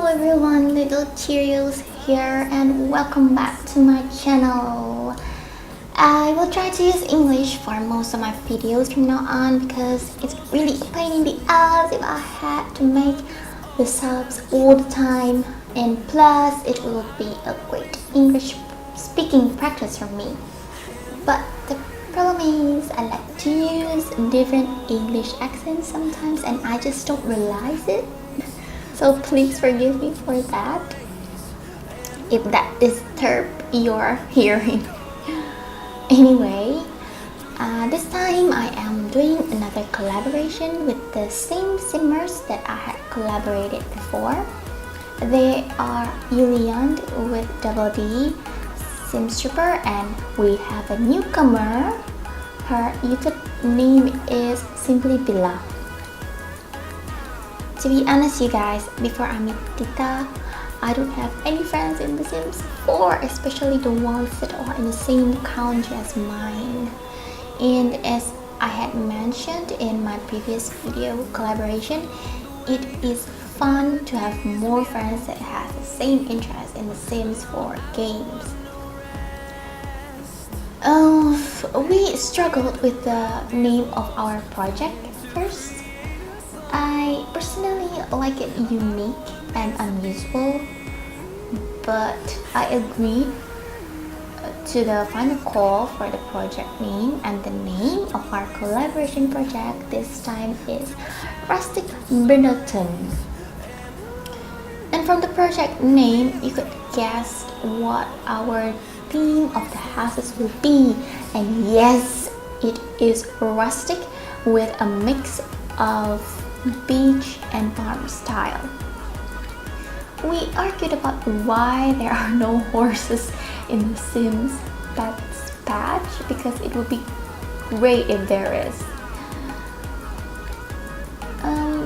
Hello everyone, littlechiriyo's here and welcome back to my channel. I will try to use English for most of my videos from now on because it's really a pain in the ass if I had to make the subs all the time, and plus it will be a great English speaking practice for me. But the problem is I like to use different English accents sometimes and I just don't realize it. So please forgive me for that if that disturbs your hearing. Anyway, this time I am doing another collaboration with the same singers that I had collaborated before. They are yuliandd with double D, simstripper, and we have a newcomer. Her YouTube name is simplybila. To be honest you guys, before I meet Tita, I don't have any friends in The Sims 4, especially the ones that are in the same country as mine. And as I had mentioned in my previous video collaboration, it is fun to have more friends that have the same interest in The Sims 4 games. We struggled with the name of our project first. I personally like it unique and unusual, but I agreed to the final call for the project name, and the name of our collaboration project this time is Rustic Brindleton. And from the project name, you could guess what our theme of the houses will be, and yes, it is rustic with a mix of beach and farm style. We argued about why there are no horses in The Sims Pets patch, because it would be great if there is.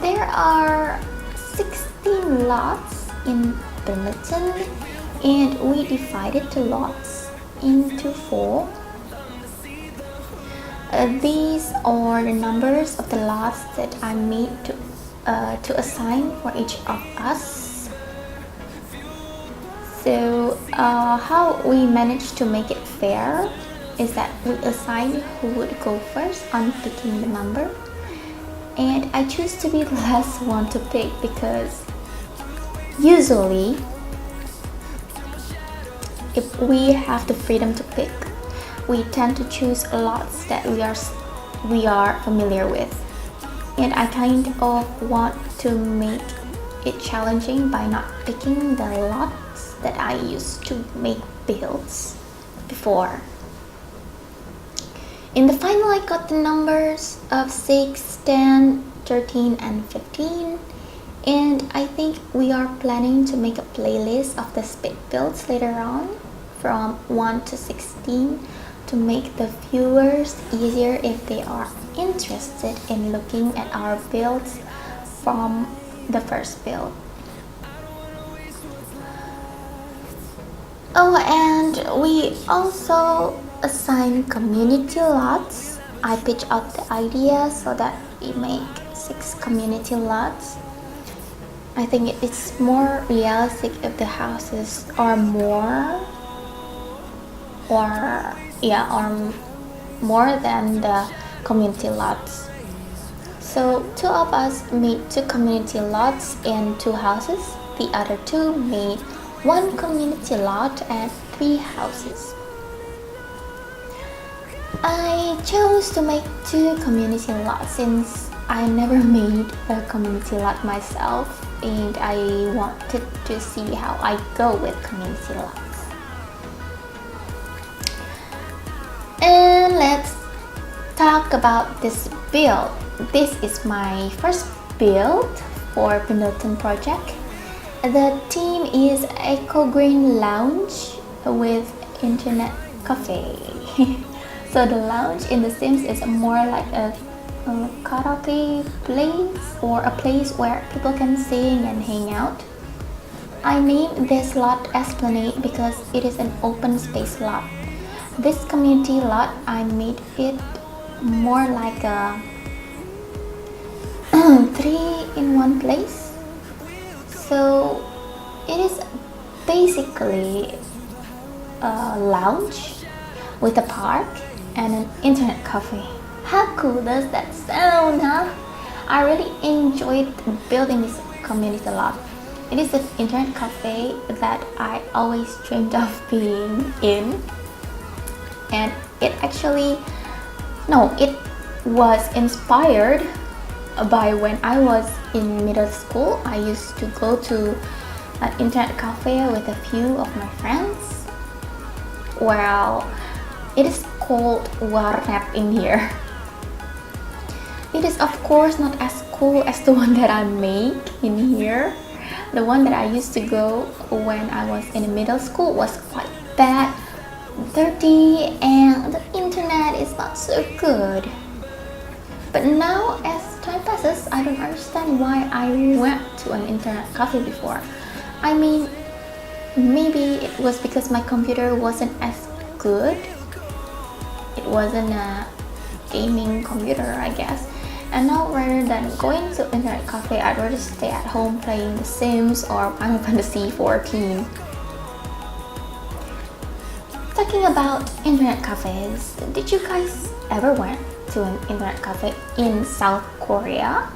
There are 16 lots in Brindleton, and we divided the lots into 4. These are the numbers of the lots that I made to assign for each of us. So how we managed to make it fair is that we assign who would go first on picking the number, and I choose to be the last one to pick because usually if we have the freedom to pick, we tend to choose lots that we are familiar with, and I kind of want to make it challenging by not picking the lots that I used to make builds before. In the final, I got the numbers of 6, 10, 13, and 15, and I think we are planning to make a playlist of the spit builds later on from 1 to 16 to make the viewers easier if they are interested in looking at our builds from the first build. Oh, and we also assign community lots. I pitch out the idea so that we make 6 community lots. I think it's more realistic if the houses are more than the community lots. So 2 of us made 2 community lots and 2 houses. The other 2 made 1 community lot and 3 houses. I chose to make 2 community lots since I never made a community lot myself, and I wanted to see how I go with community lots. And let's talk about this build. This is my first build for Brindleton project. The theme is Eco Green Lounge with Internet Cafe. So the lounge in The Sims is more like a karaoke place or a place where people can sing and hang out. I named this lot Esplanade because it is an open space lot. This community lot, I made it more like a 3 in one place. So It is basically a lounge with a park and an internet cafe. How cool does that sound, huh? I really enjoyed building this community a lot. It is the internet cafe that I always dreamed of being in, and it was inspired by when I was in middle school. I used to go to an internet cafe with a few of my friends. Well, it is called warnet in here. It is of course not as cool as the one that I make in here. The one that I used to go when I was in middle school was quite bad, dirty, and the internet is not so good. But now, as time passes, I don't understand why I went to an internet cafe before. I mean, maybe it was because my computer wasn't as good. It wasn't a gaming computer, I guess. And now, rather than going to internet cafe, I'd rather stay at home playing The Sims or Final Fantasy 14. Talking about internet cafes, did you guys ever went to an internet cafe in South Korea?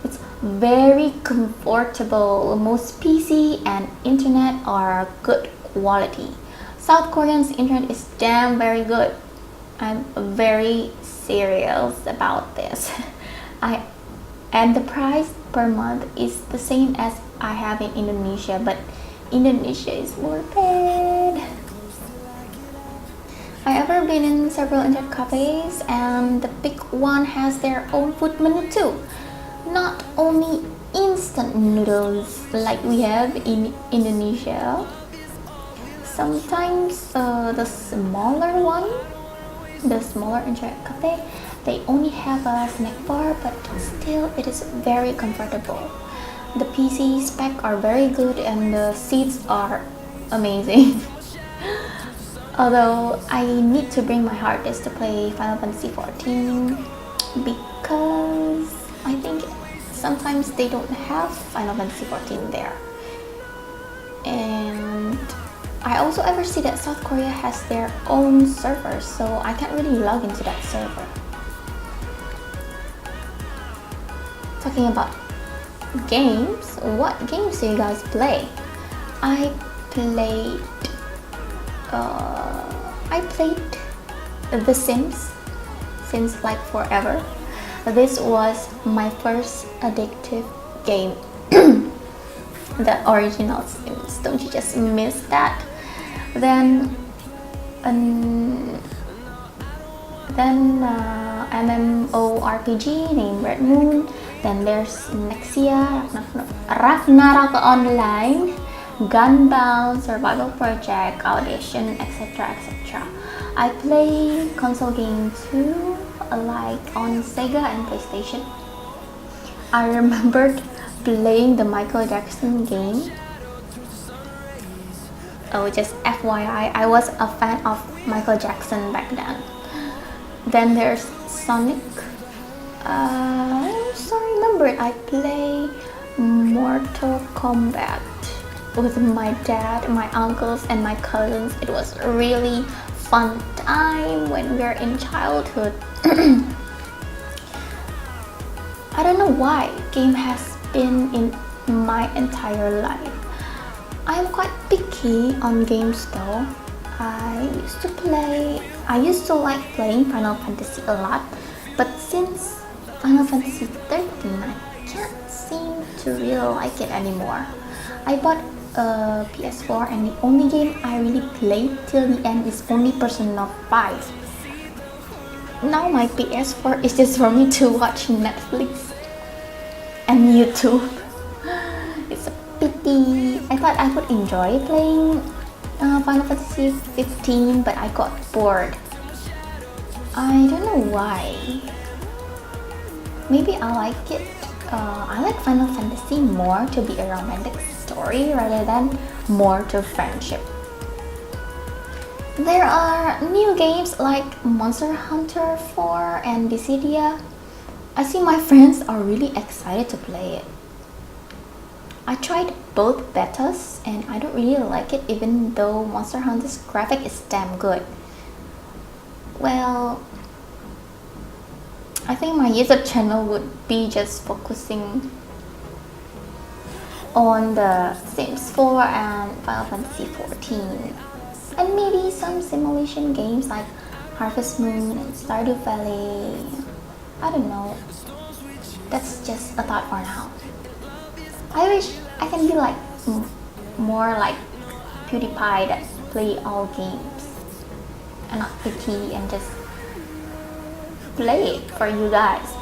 It's very comfortable. Most PC and internet are good quality. South Korean's internet is damn very good. I'm very serious about this. And the price per month is the same as I have in Indonesia, but Indonesia is worth it. I ever been in several internet cafes, and the big one has their own food menu too. Not only instant noodles like we have in Indonesia. Sometimes the smaller internet cafe, they only have a snack bar, but still it is very comfortable. The PC specs are very good and the seats are amazing. Although I need to bring my hard disk to play Final Fantasy 14 because I think sometimes they don't have Final Fantasy 14 there. And I also ever see that South Korea has their own server, so I can't really log into that server. Talking about games, what games do you guys play? I played The Sims since like forever. This was my first addictive game. The original Sims, don't you just miss that? Then MMORPG named Red Moon. Then there's Nexia, Ragnarok Online, Gunbound, Survival Project, Audition, etc. etc. I play console games too, like on Sega and PlayStation. I remembered playing the Michael Jackson game. Oh, just FYI, I was a fan of Michael Jackson back then. Then there's Sonic. I also remembered I play Mortal Kombat with my dad, my uncles, and my cousins. It was a really fun time when we were in childhood. I don't know why game has been in my entire life. I'm quite picky on games though. I used to like playing Final Fantasy a lot, but since Final Fantasy 13, I can't seem to really like it anymore. I bought a PS4 and the only game I really played till the end is only Persona 5. Now my PS4 is just for me to watch Netflix and YouTube. It's a pity. I thought I would enjoy playing Final Fantasy 15, but I got bored. I don't know why. Maybe I like it. I like Final Fantasy more to be a romantic story rather than more to friendship. There are new games like Monster Hunter 4 and Dissidia. I see my friends are really excited to play it. I tried both betas and I don't really like it, even though Monster Hunter's graphic is damn good. Well, I think my YouTube channel would be just focusing on the Sims 4 and Final Fantasy 14, and maybe some simulation games like Harvest Moon and Stardew Valley. I don't know. That's just a thought for now. I wish I can be like more like PewDiePie that play all games and not picky and just play it for you guys.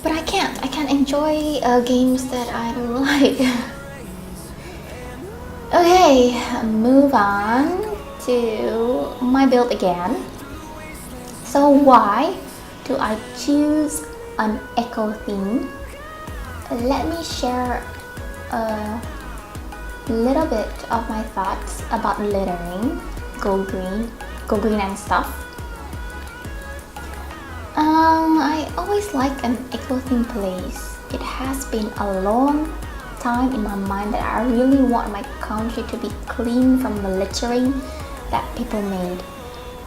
But I can't enjoy games that I don't like. Okay, move on to my build again. So why do I choose an eco theme? Let me share a little bit of my thoughts about littering, go green and stuff. I always like an eco-theme place. It has been a long time in my mind that I really want my country to be clean from the littering that people made.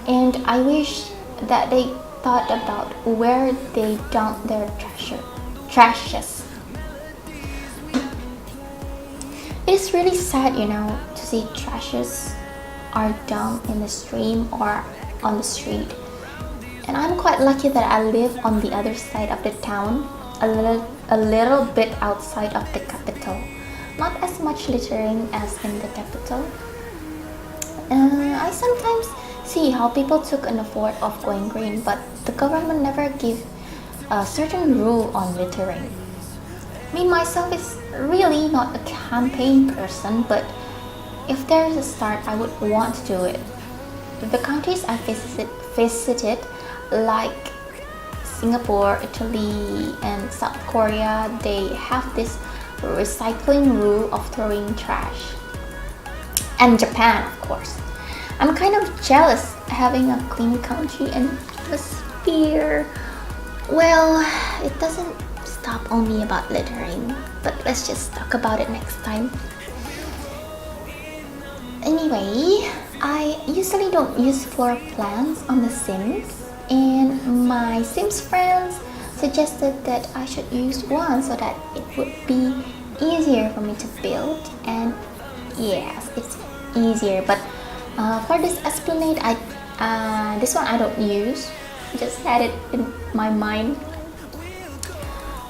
And I wish that they thought about where they dump their trashes. It is really sad, to see trashes are dumped in the stream or on the street. And I'm quite lucky that I live on the other side of the town, a little bit outside of the capital. Not as much littering as in the capital. I sometimes see how people took an effort of going green, but the government never give a certain rule on littering. Me myself is really not a campaign person, but if there is a start, I would want to do it. The countries I visited, like Singapore, Italy, and South Korea, they have this recycling rule of throwing trash. And Japan, of course. I'm kind of jealous having a clean country and atmosphere. Well, it doesn't stop only about littering, but let's just talk about it next time. Anyway, I usually don't use floor plans on The Sims, and my Sims friends suggested that I should use one so that it would be easier for me to build. And yes, it's easier, but for this Esplanade, this one I don't use. Just had it in my mind.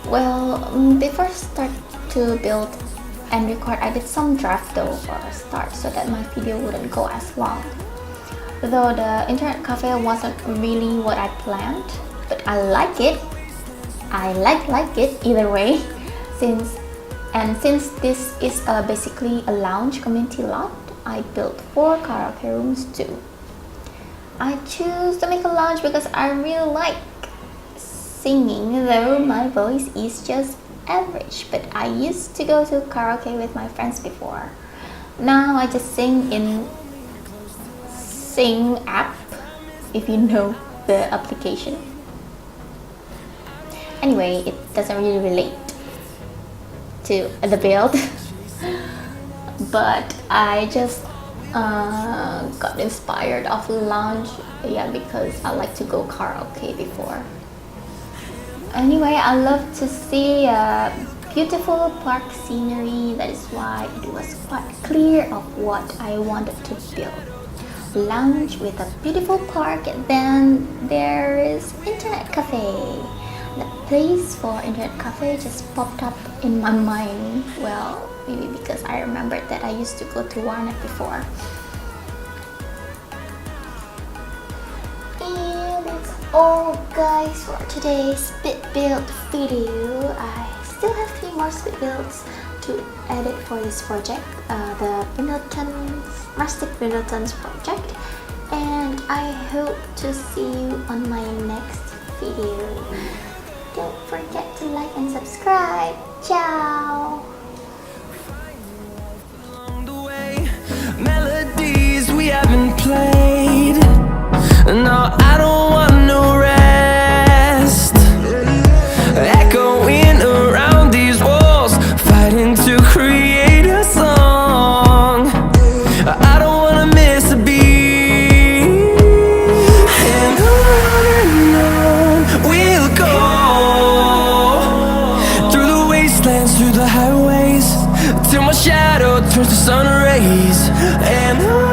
Well, before I start to build and record, I did some draft though for a start so that my video wouldn't go as long. Though the internet cafe wasn't really what I planned, but I like it. I like it either way. Since this is basically a lounge community lot, I built 4 karaoke rooms too. I choose to make a lounge because I really like singing, though my voice is just average, but I used to go to karaoke with my friends before. Now I just sing in Sing app, if you know the application. Anyway, it doesn't really relate to the build, but I just got inspired of lounge, because I like to go karaoke before. Anyway, I love to see beautiful park scenery. That is why it was quite clear of what I wanted to build. Lounge with a beautiful park, and then there is internet cafe. The place for internet cafe just popped up in my mind. Well, maybe because I remembered that I used to go to one before. And that's all guys for today's speed build video. I still have 3 more speed builds to edit for this project, the Rustic Brindleton's project, and I hope to see you on my next video. Don't forget to like and subscribe. Ciao! Melodies we haven't played. No, I don't want no rest. Echoing around these walls. create a song. I don't wanna miss a beat. And on we'll go, through the wastelands, through the highways, till my shadow turns to sun rays. And on